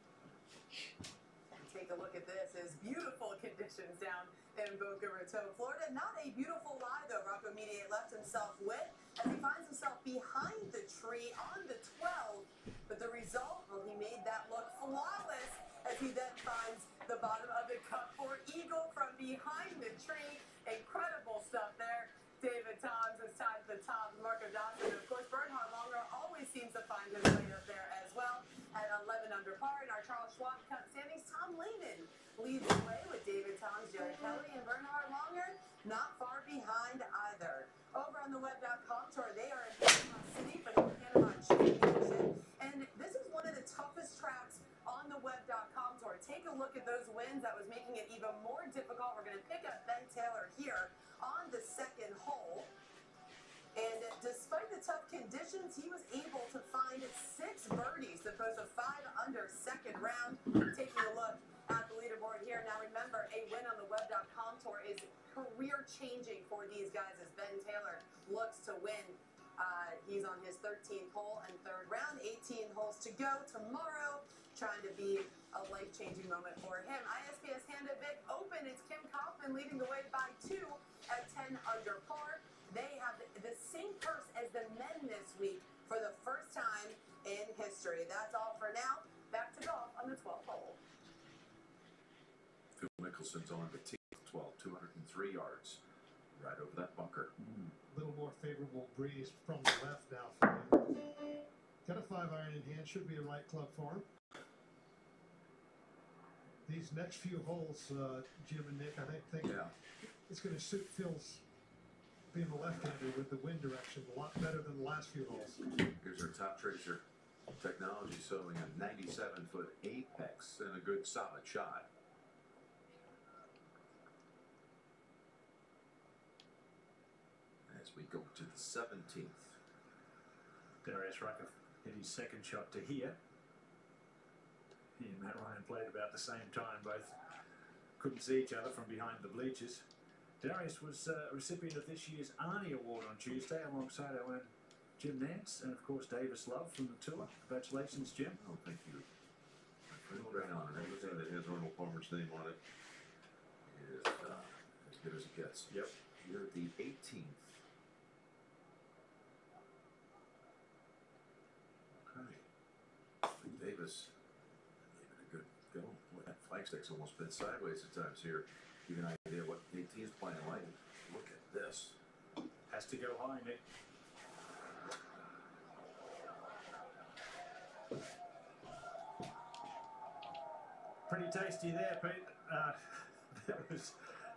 Take a look at this. It's beautiful conditions down in Boca Raton, Florida. Not a beautiful lie, though, Rocco Mediate left himself with as he finds himself behind the tree on the 12. But the result, well, he made that look flawless as he then finds the bottom of the cup for eagle from behind the tree. Incredible stuff there. David Toms is tied at the top. Marco Dawson, and of course, Bernhard Longer always seems to find his way up there as well at 11 under par. In our Charles Schwab Cup standings, Tom Lehman leads the way with David Toms, Jerry Kelly, and Bernhard Longer not far behind either. Over on the web.com tour, they are in Panama City for the Panama Championship, and this is one of the toughest tracks on the web.com tour. Take a look at those winds. That was making it even more difficult. We're going to pick up Ben Taylor here on the second hole. And despite the tough conditions, he was able to find 6 birdies to post a 5 under second round. Taking a look at the leaderboard here. Now remember, a win on the web.com tour is career changing for these guys as Ben Taylor looks to win. He's on his 13th hole and third round, 18 holes to go tomorrow. Trying to be a life-changing moment for him. ISPS Honda Vic Open, it's Kim Kaufman leading the way by 2 at 10 under par. They have the same purse as the men this week for the first time in history. That's all for now. Back to golf on the 12th hole. Phil Mickelson's on the tee, 12, 203 yards, right over that bunker. A little more favorable breeze from the left now for him. Got a 5-iron in hand, should be a right club for him. These next few holes, Jim and Nick, I think it's going to suit Phil's being a left-hander with the wind direction a lot better than the last few holes. Here's our top tracer technology showing a 97-foot apex and a good solid shot. As we go to the 17th. Darius Rucker hit his second shot to here. He and Matt Ryan played about the same time. Both couldn't see each other from behind the bleachers. Darius was a recipient of this year's Arnie Award on Tuesday alongside our own Jim Nance and, of course, Davis Love from the tour. Congratulations, Jim. Oh, thank you. Right on. Everything that has Arnold Palmer's name on it is as good as it gets. Yep. You're at the 18th. Okay. Davis gave it a good go. Boy, that flagstick's almost been sideways at times here. Give you an idea what AT is playing like. Look at this. Has to go high, Nick. Pretty tasty there, Pete.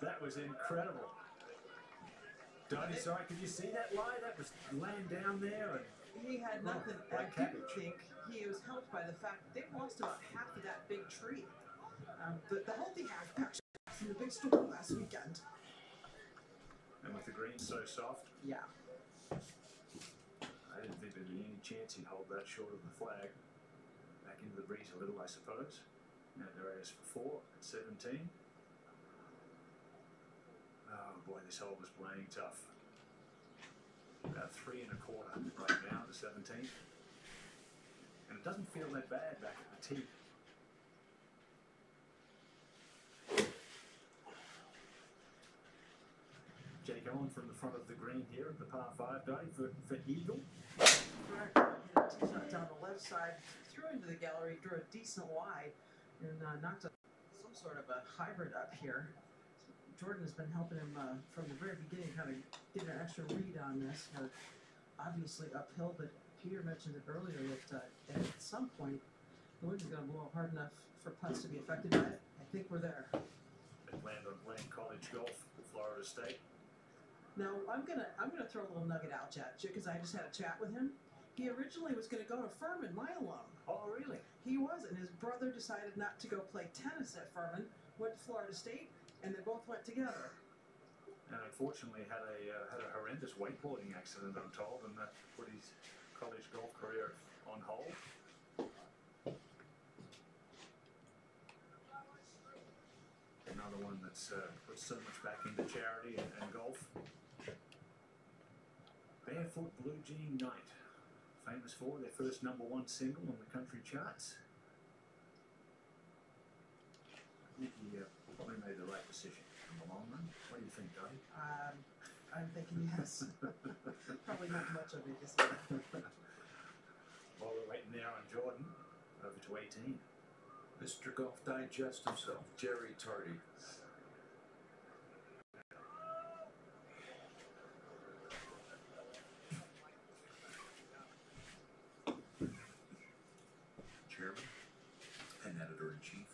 That was incredible. Donnie, sorry, could you see that lie? That was laying down there, and He had nothing. like I do cabbage. think he was helped by the fact that they lost about half of that big tree. The healthy half actually in the big storm last weekend. and with the green so soft, Yeah. I didn't think there'd be any chance he'd hold that short of the flag. Back into the breeze a little, I suppose. Now there is for 4 at 17. Oh boy, this hole was playing tough. About 3 1/4 right now to 17. And it doesn't feel that bad back at the tee. Jake Owen from the front of the green here at the par 5 day for Eagle. Correct. Hit a tee shot down the left side, threw into the gallery, drew a decent wide, and knocked some sort of a hybrid up here. Jordan has been helping him from the very beginning, kind of get an extra read on this. Obviously uphill, but Peter mentioned it earlier that at some point the wind is going to blow hard enough for putts to be affected by it. I think we're there. They planned on playing college golf at Florida State. Now I'm gonna throw a little nugget out at you because I just had a chat with him. He originally was going to go to Furman, my alum. Oh, really? He was, and his brother decided not to go play tennis at Furman. Went to Florida State, and they both went together. And unfortunately had a horrendous wakeboarding accident, I'm told, and that put his college golf career on hold. Another one that's put so much back into charity and golf. Barefoot Blue Jean Knight, famous for their first #1 single on the country charts. I think he probably made the right decision in the long run. What do you think, Dottie? I'm thinking yes. Probably not much of it, is it? While we're waiting there on Jordan, over to 18. Mr. Golf Digest himself, Jerry Tardy. Chairman and Editor-in-Chief.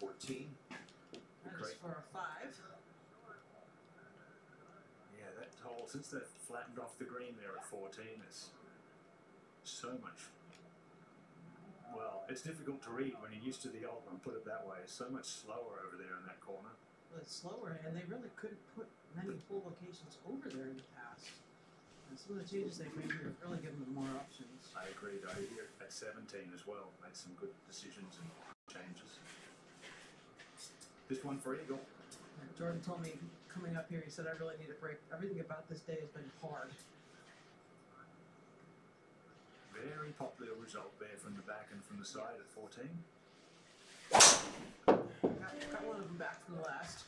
14. That is for a 5. Yeah, that hole, since they've flattened off the green there at 14, it's so much. Well, it's difficult to read when you're used to the old one, put it that way. It's so much slower over there in that corner. Well, it's slower, and they really couldn't put many hole locations over there in the past. And some of the changes they've made here have really given them more options. I agree, I hear at 17 as well, made some good decisions and changes. This one for Eagle. Jordan told me coming up here, he said, I really need a break. Everything about this day has been hard. Very popular result there from the back and from the side at 14. Got one of them back from the last.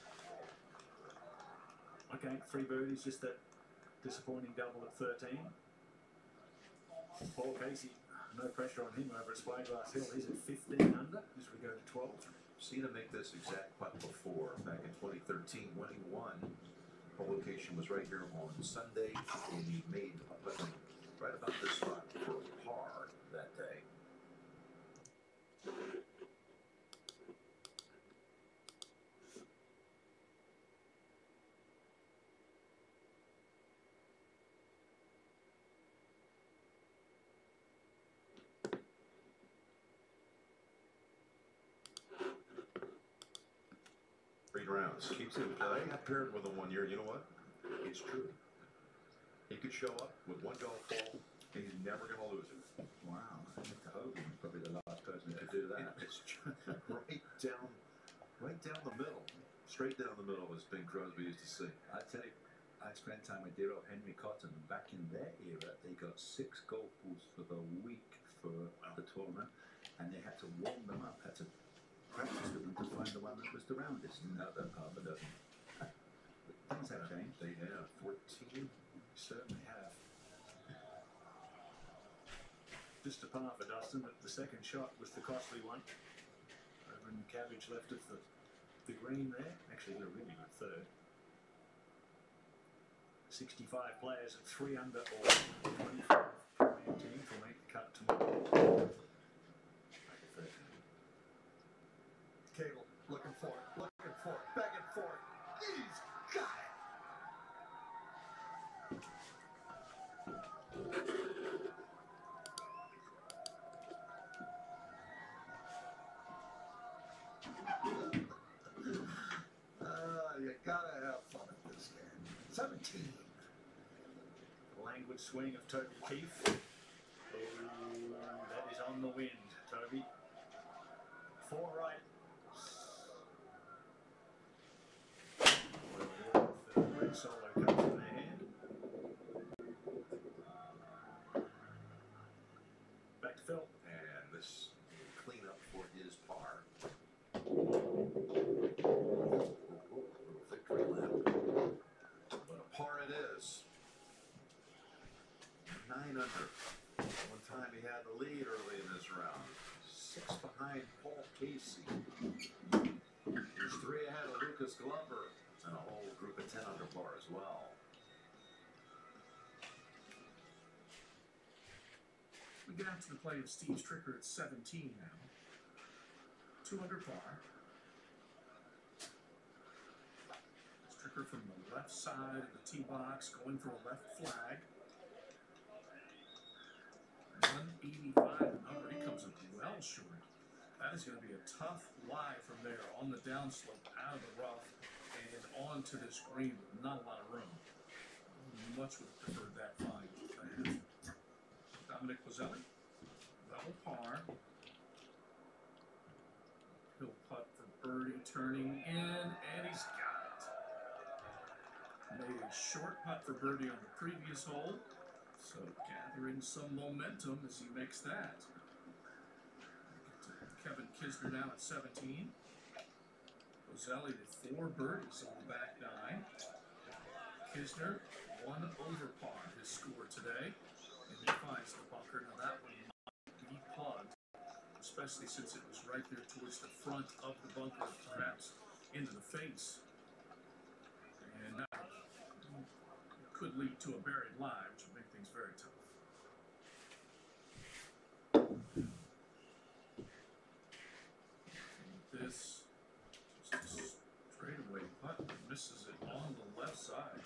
Okay, 3 birdies, just that disappointing double at 13. Paul Casey, no pressure on him over at Spyglass Hill. He's at 15 under as we go to 12. Seen him make this exact putt before, back in 2013 when he won. The location was right here on Sunday, and he made a putt right about this spot for par that day. Rounds. Keeps it. I got paired with him one year. You know what? It's true. He could show up with one golf ball, and he's never going to lose it. Wow, Mr. Hogan was probably the last person to do that. It's right down the middle, straight down the middle, as Bing Crosby used to say. I tell you, I spent time with dear old Henry Cotton, and back in their era, they got 6 golf balls for the week for the tournament, and they had to warm them up, had to practice with them to find the one that was the roundest. Now they're half a dozen. Things have changed. They have 14. Certainly have. Just a par for Dustin, but the second shot was the costly one. Over in Cabbage left of the green there. Actually, they're really good third. 65 players at 3 under or 25 teams will make the cut tomorrow. Cable. Looking for it, begging for it. He's got it. You gotta have fun at this game. 17. The languid swing of Toby Keith. Oh, that is on the wind, Toby. 4 right. The red solo comes in their hand. Back to Phil. And this cleanup for his par. Little victory lap. But a par it is. 9 under. One time he had the lead early in this round. 6 behind Paul Casey. There's 3 ahead of Lucas Glover. And a whole group of 10 under par as well. We get out to the play of Steve Stricker at 17 now. 2 under par. Stricker from the left side of the tee box, going for a left flag. 185 and under. He comes up well short. That is going to be a tough lie from there on the downslope, out of the rough, and onto this green with not a lot of room. Much would have preferred that find. Dominic Pozzelli, level par. He'll putt for birdie, turning in, and he's got it. Made a short putt for birdie on the previous hole, so gathering some momentum as he makes that. Kevin Kisner now at 17. Pozzelli to 4 birdies on the back 9. Kisner 1 over par, his score today. And he finds the bunker. Now that one might be plugged, especially since it was right there towards the front of the bunker, perhaps into the face. And that could lead to a buried lie, which would make things very tough. This just a straightaway putt, misses it on the left side.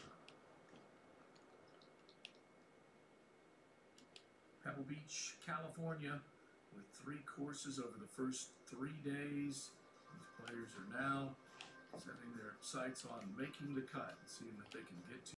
Pebble Beach, California, with 3 courses over the first 3 days. These players are now setting their sights on making the cut and seeing if they can get to